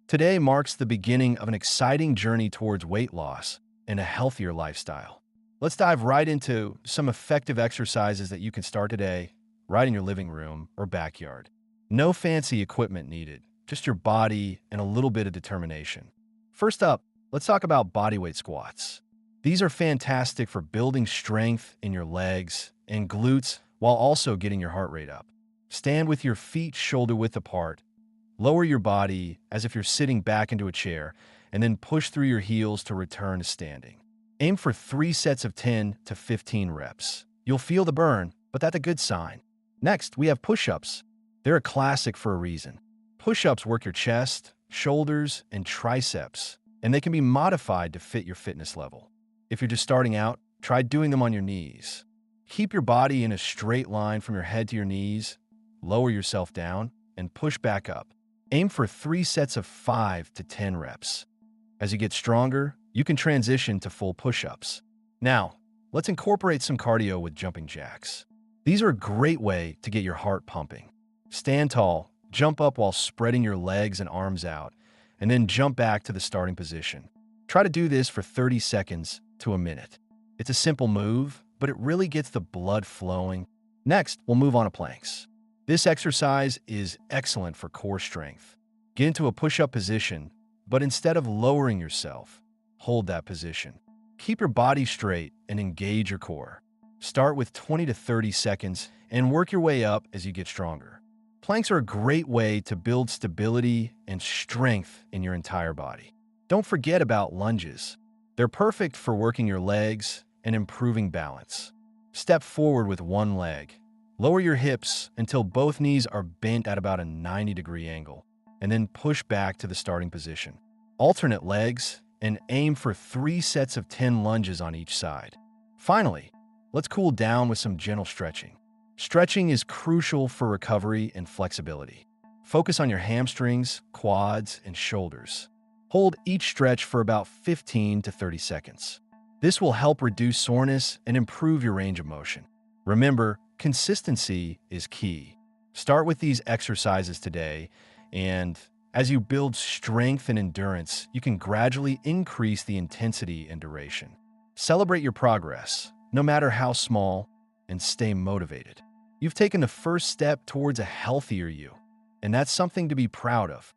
Today marks the beginning of an exciting journey towards weight loss and a healthier lifestyle. Let's dive right into some effective exercises that you can start today, right in your living room or backyard. No fancy equipment needed, just your body and a little bit of determination. First up, let's talk about bodyweight squats. These are fantastic for building strength in your legs and glutes while also getting your heart rate up. Stand with your feet shoulder width apart. Lower your body as if you're sitting back into a chair, and then push through your heels to return to standing. Aim for 3 sets of 10 to 15 reps. You'll feel the burn, but that's a good sign. Next, we have push-ups. They're a classic for a reason. Push-ups work your chest, shoulders, and triceps, and they can be modified to fit your fitness level. If you're just starting out, try doing them on your knees. Keep your body in a straight line from your head to your knees, lower yourself down, and push back up. Aim for 3 sets of 5 to 10 reps. As you get stronger, you can transition to full push-ups. Now, let's incorporate some cardio with jumping jacks. These are a great way to get your heart pumping. Stand tall, jump up while spreading your legs and arms out, and then jump back to the starting position. Try to do this for 30 seconds to a minute. It's a simple move, but it really gets the blood flowing. Next, we'll move on to planks. This exercise is excellent for core strength. Get into a push-up position, but instead of lowering yourself, hold that position. Keep your body straight and engage your core. Start with 20 to 30 seconds and work your way up as you get stronger. Planks are a great way to build stability and strength in your entire body. Don't forget about lunges. They're perfect for working your legs and improving balance. Step forward with one leg. Lower your hips until both knees are bent at about a 90-degree angle, and then push back to the starting position. Alternate legs and aim for 3 sets of 10 lunges on each side. Finally, let's cool down with some gentle stretching. Stretching is crucial for recovery and flexibility. Focus on your hamstrings, quads, and shoulders. Hold each stretch for about 15 to 30 seconds. This will help reduce soreness and improve your range of motion. Remember, consistency is key. Start with these exercises today, and as you build strength and endurance, you can gradually increase the intensity and duration. Celebrate your progress, no matter how small, and stay motivated. You've taken the first step towards a healthier you, and that's something to be proud of.